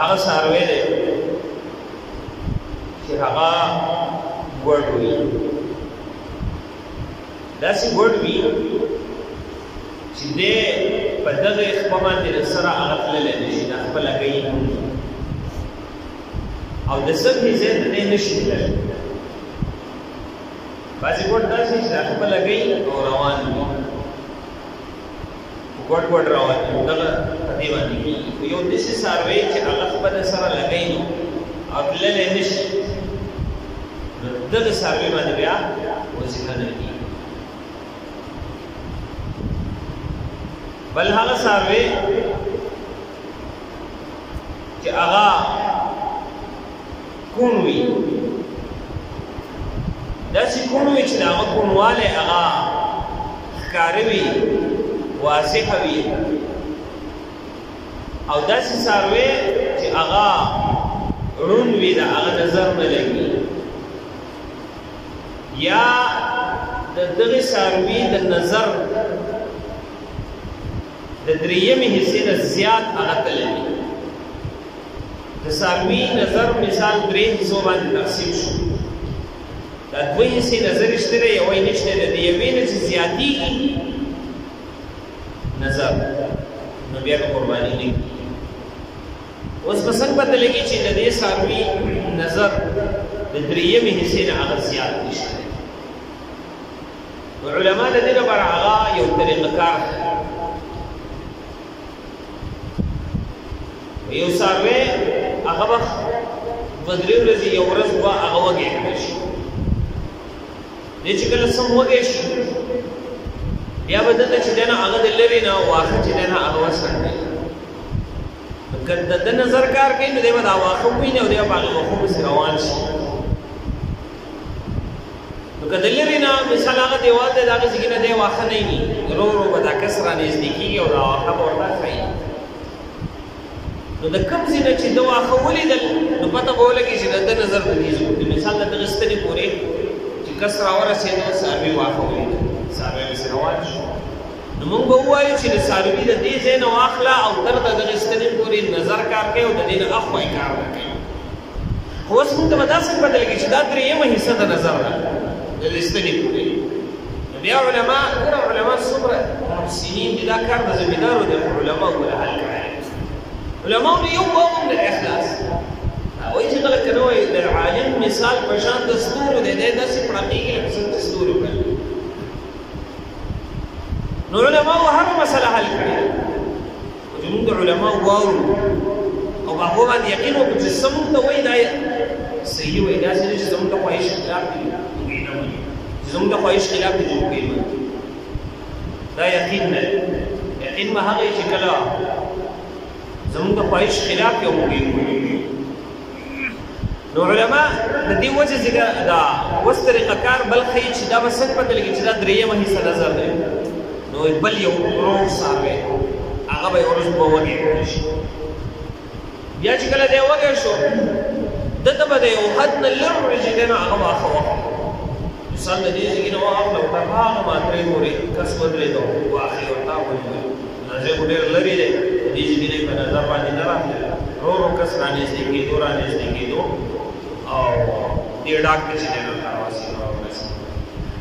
هغه څاروی دی چې هغه ګوډ وي داسې ګوډ وي چې دی په دغه خپه باندې د سره هغه تللی نه شي دا خپله کوي او د سمې ځای ته دی نه شي تللی بعضې ګوډ داسې چې دا خپله کوي او روان وي ګوډ ګوډ روان وي دغه په دې باندې کېږي خو یو داسې څاروی چې هغه خپله سره لګوي نو او تللی نه شي نو دغه څاروي باندې بیا وظیفه نه کېږي بل هغه څاروی چې هغه کون وي داسې کون وي چې د هغه کونوالی هغه ښکاره وي واضحه وي او داسې څاروی چې هغه ړوند وي د هغه نظر نه لګي یا د دغه څاروي د نظر د دریمې حصې نه زیات هغه تللی وي د څاروي نظر مثال درې حصو باندې تقسیم شو دا دوه حصې نظر شته دی یوه یې نشته دی د یوې نه چې زیاتېږي نظر نو بیا به قرباني نه کېږي اوس به څنګه پته لګي چې د دې څاروي نظر د درېیمې حصې نه هغه زیات نشته دی نو علما د دې لپاره هغه یو طریقه کار یو څاروی هغه به دوه درې ورځې یو ورځ به هغه وږی کړی شي دی چې کله سم وږی شي بیا به دته چې دی نه هغه د لرې نه واښه چې دی نه هغه وڅنډي که د ده نظر کار کوي نو دی به دا واښه وویني او دی به په هغې واښو پسې روان شي نو که د لرې نه مثال هغه دیوال دی د هغې ځای کې نه دی واښه نه ویني ورو ورو به دا کس را نږدې کېږي او دا واښه به ورته ښایي نو د کوم ځای نه چې ده واښه ولیدل نو پته به ولګي چې د ده نظر د دې زموږ د مثال د دغه ستنې پورې چې کس راورسېده څاروي واښه ولیدل څاروی پسې روان شو نو موږ به ووایو چې د څاروي د دې ځای نه واخله او تر د دغه ستنې پورې نظر کار کوي او د دې نه اخوا یې کار نه کوي خو اوس موږ ته به دا څنګه پته لګي چې دا درېیمه حصه د نظر ده د دې ستنې پورې نو بیا علما ګوره علما څومره محسنین دي دا کار د زمیندارو دی خو علما ګوره حل کړی علماء یو باب د اخلاص وایي چې کله کنه وایي د عالم مثال په شان د ستورو دی دی داسې پړقېږي لکه څنګه چې ستوري وکړي نو علماء هر مسله حل کړې او چې موږ د علماء واورو او په هغو باندې یقین وکړو چې څه موږ ته وایي دا صحیح وایي داسې نه چې زموږ د خواهش خلاف دي چې زموږ د خواهش خلاف دي موږ کوي دا یقین نه یقین به هغه چې کله زموږ د خواهش خلاف یو موږ نو علما د دې وجه ځکه دا اوس طریقه کار بل ښیي چې دا به څنګه پته لګي چې دا درېیمه حصه نظر دی نو بل یو روغ څاروی هغه به یو ورځ به وږی کړی شي بیا چې کله دی وږی شو دته به د یو حد نه لرې چې دی نو هغه به واښه وخوري مثال د دې ځای نه واخله او تر هغه ماترې پورې کس ودرېدو واښه یې ورته ونیول ځای خو ډېر لرې دی د دې ځای په نظر باندې نه راتلل ورو ورو کس رانږدې کېدو او دې ډاک ته چې دی نو راورسېدو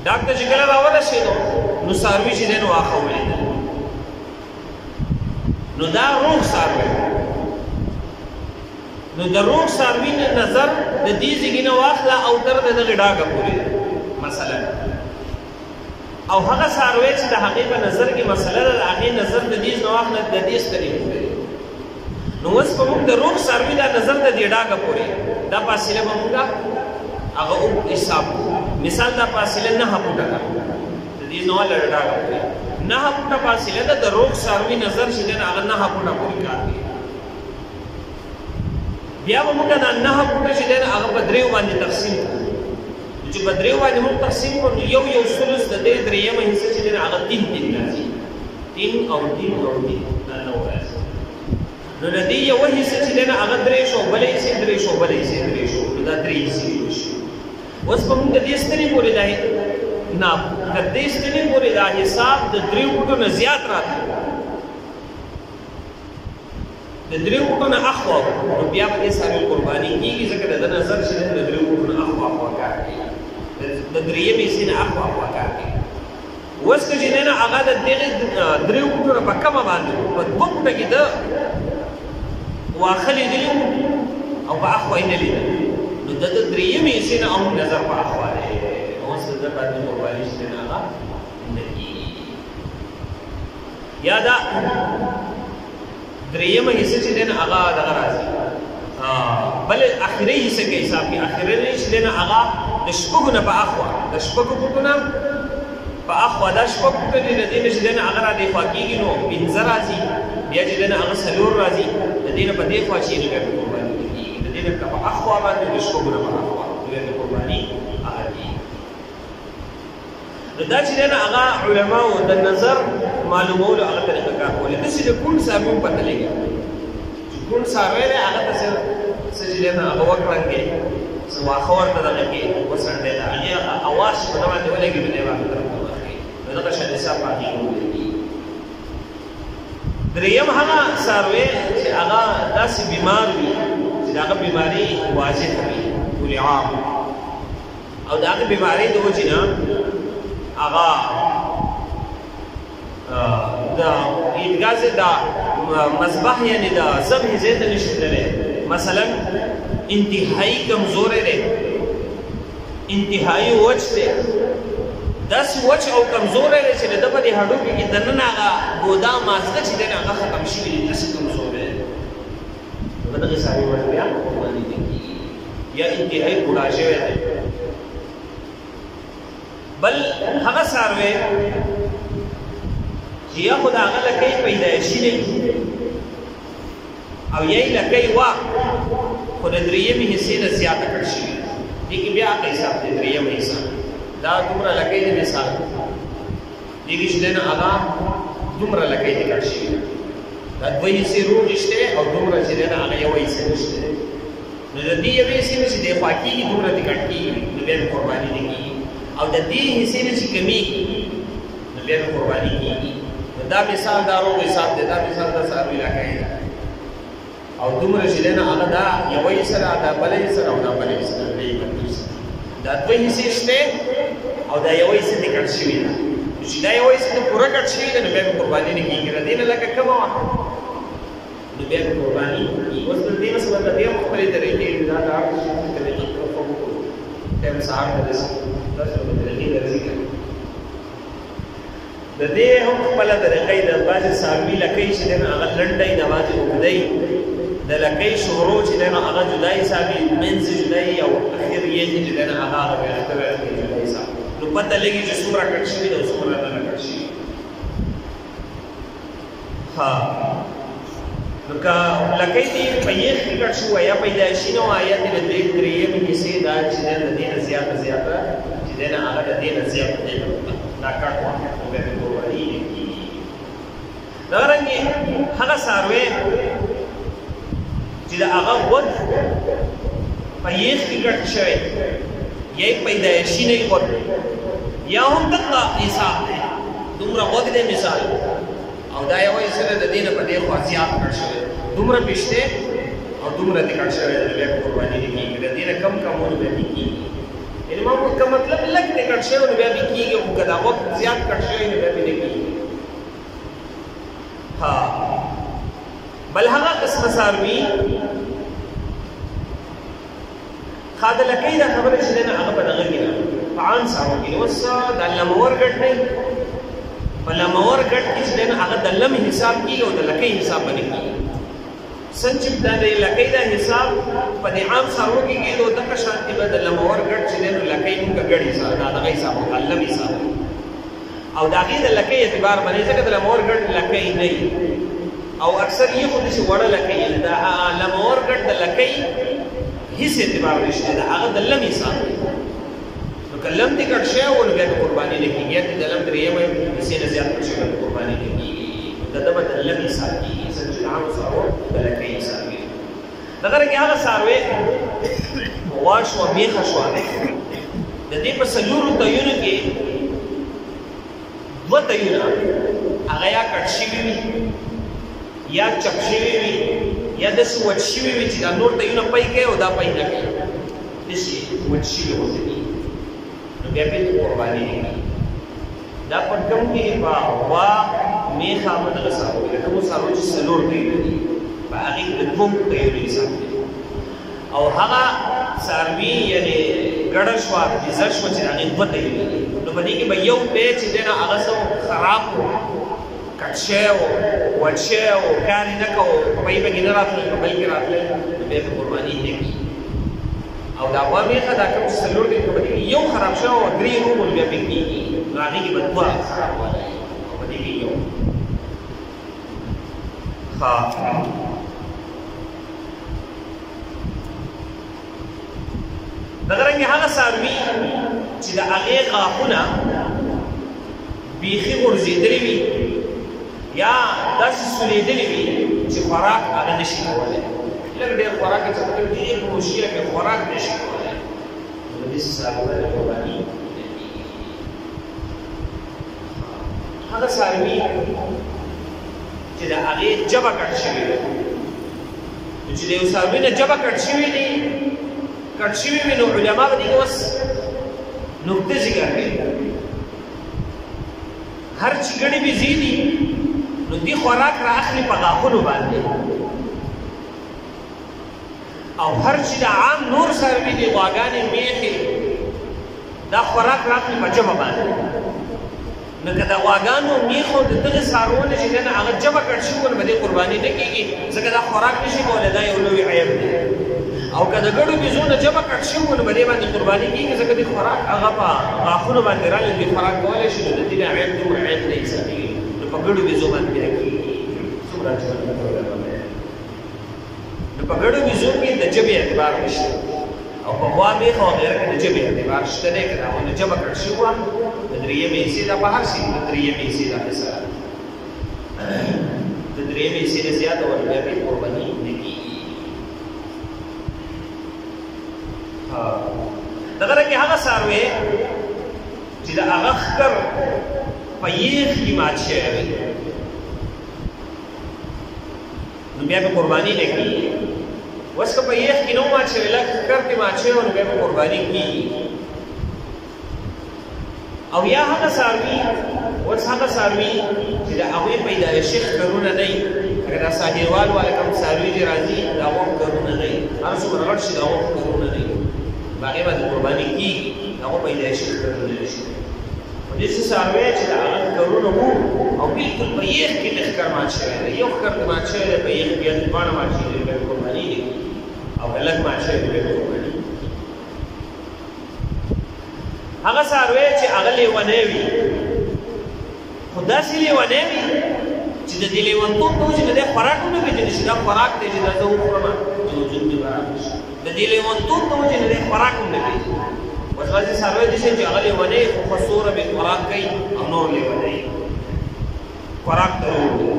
ډاک ته چې کله راورسېدو نو څاروي چې دی نو واښه ولیدل نو دا روغ څاروی نو د روغ څاروي نظر د دې ځای نه واخله او تر د دغې ډاګه پورې مثلا او هغه څاروی چې د هغې په نظر کې مسله ده د هغې نظر د دې نه واخله د دې سترې پورې نو اوس به موږ د روغ څاروي دا نظر د دې ډاګه پورې دا فاصله به موږ هغه حساب مثال دا فاصله 9 فوټه ده د دې نه واله ډاګه پورې 9 فوټه فاصله ده د روغ څاروي نظر چې دی هغه 9 فوټه پورې کار کوي بیا به موږ دا 9 فوټه چې دی هغه په دریو باندې تقسیم کړو چې په دریو باندې موږ تقسیم کړو یو ثلث د دې درېیمه حصه چې دی هغه 3 راځي 3 او 3 او 3 دا نو راځي نو د دې یوه حصه چې دی هغه 3 شو بلې حصې 3 شو بلې حصې 3 شو دا 3 حصې شي اوس به موږ د دې ستنې پورې دا نه د دې ستنې پورې دا حساب د 3 فوټو نه زیات راځي د درې وټو نه اخوا نو بیا به دې څاروي قرباني کېږي ځکه د ده نظر چې د درې وټو نه اخوا کار کوي د درېیمې حصې نه اخوا کار کوي اوس که چې دی نه هغه د دغې درې وټو نه په کمه باندې په دوه وټه کې ده واښه لیدلي او په اخوا یې نه لیدل نو د ده درېیمې حصې نه هم نظر په اخوا دی اوس د ده باندې قرباني چې دی نه هغه نه کېږي یا دا درېیمه حصه چې دی نه هغه دغه راځي بل اخري حصه کې حساب کې اخري چې دی نه هغه د شپږو نه په اخوا د شپږو وټو نه په اخوا دا شپږ وټو دي د دې نه چې دی نه هغه را دېخوا کېږي نو پنځه راځي بیا چې دی نه هغه څلور راځي د دې نه په دې خوا چې نو بیا په قرباني کېږي د دې نه په اخوا باندې د شپږو نه په اخوا بیا د قرباني هغه کېږي نو دا چې دی نه هغه علماو د نظر معلومولو هغه طریقه کار کولی داسې د کوڼ څاروي هم پته لګي چې کوڼ څاروی دی هغه ته څه چې دی نه هغه وکړنګې څه واښه ورته دغه کې وڅنډې د هغې هغه اواز چې په ده باندې ولګي نو دی به هغه طرف ته ورخېږي نو دغه شان حساب په هغې ولیږي درېیم هغه څاروی چې هغه داسې بیمار وي چې د هغه بیماري واضح وي ټول عام او د هغې بیمارۍ د وجې نه هغه د عیدګاه ځای د مذبح یعنې د ذبح ځای ته نشي تللی مثلا انتهایی کمزوری دی انتهایی وچ دی داسې وچ او کمزوری دی چې د ده په دې هډوکو کې دننه هغه ګودا مازده چې دی نه هغه ختم شوي دي داسې کمزوری دی نو په دغې څاروي باندې بیا قرباني نه کېږي یا انتهایی بوډا شوی دی بل هغه څاروی چې یا خو د هغه لکۍ پیدایشي دی او یا یې لکۍ وه خو د درېیمې حصې نه زیاته کړ شوي دې کې بیا هغه حساب دی درېیمه حصه دا دومره لکۍ دی مثال دې کې چې دی نه هغه دومره لکۍ دی کړ شوي دا دوه حصې روغې شته او دومره چې دی نه هغه یوه حصه نشته نو د دې یوې حصې نه چې دی خوا کېږي دومره دې کټ کېږي نو بیا مې قرباني نه کېږي او د دې حصې نه چې کمېږي نو بیا مې قرباني کېږي دا مثال دا روغ حساب دی دا مثال دا څاروي لکۍ ده او دومره چې دی نه هغه دا یوه حصه ده دا بله حصه ده او دا بله حصه ده درې دا دوه حصې شته او دا یوه حصه دې کټ شوې ده چې دا یوه حصه دې پوره کټ شوې ده نو بیا مې قرباني نه کېږي د دې نه لکه کمه وه نو بیا مې قرباني کېږي اوس د دې مثلا د دې هم خپلې طریقې دي دا د هر شي طریقې طرف وکړو ټایم سهار ته رسي داسې طریقې درځي د دې هم خپله طریقې د بعضې څاروي لکۍ چې دی نو هغه لنډی د بعضې اوږدی د لکۍ شورو چې دی نو هغه جدا حسابي منځ جدا وي او اخر یې چې دی نو هغه ویښته ویښته جدا حساب نو پته لګي چې څومره کټ شوي ده او څومره نه کټ شوي ها نو که لکۍ دې په یخ کې کټ شوی یا پیدایشي نه وه یا دې د دې درېیمې حصې دا چې دی د دې نه زیاته چې دی نه هغه د دې نه زیاته دی دا کټ وه نو بیا مې قرباني نه کېږي دغرنګې هغه څاروی چې د هغه غوږ په یخ کې کټ شوی یا یې پیدایشي نه غوږ یا هم دغه حساب دی دومره غوږ دی مثال او دا یوه حصه ده د دې نه په دې خوا زیات کټ شوی دومره پېشتی او دومره دې کټ شوی دی بیا قرباني نه کېږي د دې نه کم کم ونه بیا دې کېږي یعنې ما که مطلب لږ دې کټ شوی نو بیا دې کېږي خو که دا غوږ زیات کټ شوی نو بیا دې نه کېږي ها بل هغه قسمه څاروي ښه د لکۍ دا خبره چې دی نه هغه په دغه کې ده په عام څاروو کې اوس دا لمور ګډ دی په لمور ګډ کې چې دی نه هغه د لم حساب کېږي او د لکۍ حساب به نه کېږي څنګه چې دا د لکۍ دا حساب په دې عام څاروو کې کېږي نو دغه شانتې به د لمور ګډ چې دی نو لکۍ مونږ ګډ حساب دا دغه حساب وکړه لم حساب او د هغې د لکۍ اعتبار باندې ځکه د لمور ګډ لکۍ نه وي او اکثر یې خو داسې وړه لکۍ د لمور ګډ د لکۍ هیڅ اعتبار نشته د هغه د لم حساب دی نو که لم دې ګډ شوی و نو بیا به قرباني نه کېږي یا د لم درېیمه حصې نه زیات کړ شوی به قرباني نه کېږي د ده به د لم حساب کېږي ځکه چې د عامو څاروو د لکۍ حساب کېږي دغرنګې هغه څاروی غوا شوه میخه شوه د دې په څلورو تیونو کې دوه تیونه هغه یا کټ شوي وي یا چپ شوي وي یا داسې وچ شوي وي چې دا نور تیونه پی کوي او دا پی نه کوي داسې وچ شوي غوندې دي نو بیا پرې قرباني نه کوي دا په کوم کې په غوا میخه په دغه څاروي د کومو څارویو چې څلور تیونه دي په هغې کې د دوه تیونې حساب دی او هغه څاروي یعنې ګډه شوه بیزه شوه چې د هغې دوه تیونې دي نو په دې کې به یو پی چې دی نه هغه څه خراب و کټ شوی و وچ شوی و کار یې نه کوو په پی پکې نه راتلل په بل کې راتلل نو بیا په قرباني نه کېږي او د غوا میخه دا کوم چې څلور دی په دې کې یو خراب شوی او درې روغون بیا پې کېږي نو هغې کې به دوه خرابوالی او په دې کې یو دغرنګې هغه څاروي چې د هغې غاښونه بیخي غورځېدلي وي یا داسې سولېدلي وي چې خوراک هغه نه شي کولی لږ ډېر خوراک یې څه کوي ډېر کوشش کوي خوراک نه شي کولی نو د داسې څارویو قرباني هغه څاروي چې د هغې ژبه کټ شوې ده نو چې د یو څاروي نه ژبه کټ شوې دي کټ شوي وي نو علما به دې کې اوس نقطې ذکر کوي هر چې ګڼې بیزې دي نو دې خوراک را اخلي په غاښونو باندې او هر چې د عام نور څاروي دي غواګانې میخې دا خوراک را اخلي په ژبه باندې نو که د غواګانو میخو د دغه څاروو نه چې دی نه هغه ژبه کټ شي نو به دې قرباني نه کېږي ځکه دا خوراک نه شي کولی دا یو لوی عیب دی او که د ګډو بیزو نه ژبه کټ شي نو به دې باندې قرباني کېږي ځکه دې خوراک هغه په غاښونو باندې راغلی دې خوراک کولی شي نو د دې نه عیب دومره عیب نه حسابېږي نو په ګډو بیزو باندې بیا کېږي څومره نو په ګډو بیزو کې د ژبې اعتبار نشته او په غوا میخ او غیره کې د ژبې اعتبار شته دی که د هغوی نه ژبه کټ شي وه د درېیمې حصې ده په هر شي د درېیمې حصې ده حصه د درېیمې حصې نه زیاته ور بیا پرې قرباني نه کېږي دغرنګې هغه څاروی چې د هغه ښکر په یخ کې مات شوی وي نو بیا پرې قرباني نه کېږي اوس که په یخ کې نه و مات شوی لږ ښکر پرې مات شوی نو بیا پرې قرباني کېږي او یا هغه څاروي اوس هغه څاروي چې د هغوی پیدایشي ښکرونه نه وي لکه دا ساحلوال والا کوم څاروي چې راځي د هغو ښکرونه نه وي هر څومره غټ شي د هغو ښکرونه نه وي په هغې باندې قرباني کېږي د هغو پیدایشي ښکرونه نه شي خو داسې څاروی چې د هغه ښکرونه وو او بلکل په یخ کې د ښکر مات شوی دی یو ښکر مات شوی دی په یخ کې دواړه مات شوي دي بیا قرباني نه کېږي او که لږ مات شوی دی بیا قرباني هغه څاروی چې هغه لیونی وي خو داسې لیونی وي چې د دې لیونتوب په وجې نه دی خوراک ونه پېژني چې دا خوراک دی چې دا زه وخورم چې وجود مې برابر شي د دې لیونتوب په وجې نه دی خوراک هم نه پېژني اوس بعضې څاروی داسې چې هغه لیونی خو ښه سوره بې خوراک کوي او نور لیونی خوراک ته نو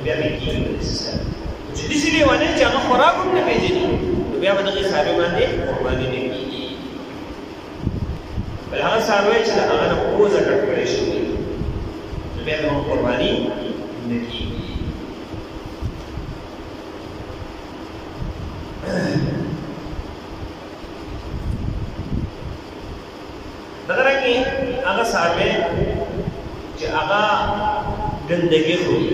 بیا بې کېږي به داسې څاروي چې داسې لیونی چې هغه خوراک هم نه پېژني نو بیا به دغې څاروي باندې قرباني نه کېږي بل هغه څاروی چې د هغه نه پوزه کټ کړی شوي نو بیا به هم قرباني نه کېږي دغرنګې هغه څاروی چې هغه ګندګي خوري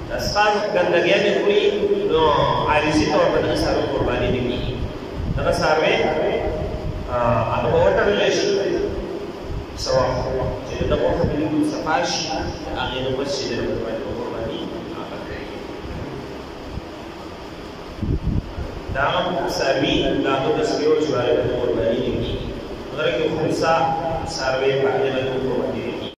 د سپان ګندګیانې خوري نو عارضي طور په دغه څاروي قرباني نه کېږي دغه څاروی هغه به وتړلی شي څه وخت چې د دغه غوښه بالکل صفا شي د هغې نه بس چې د هغه باندې به قرباني هغه کوي د هغه څاروي د هغه د سپیو چې باندې قرباني نه کېږي دغرنګې خنثی څاروی په هغې باندې قرباني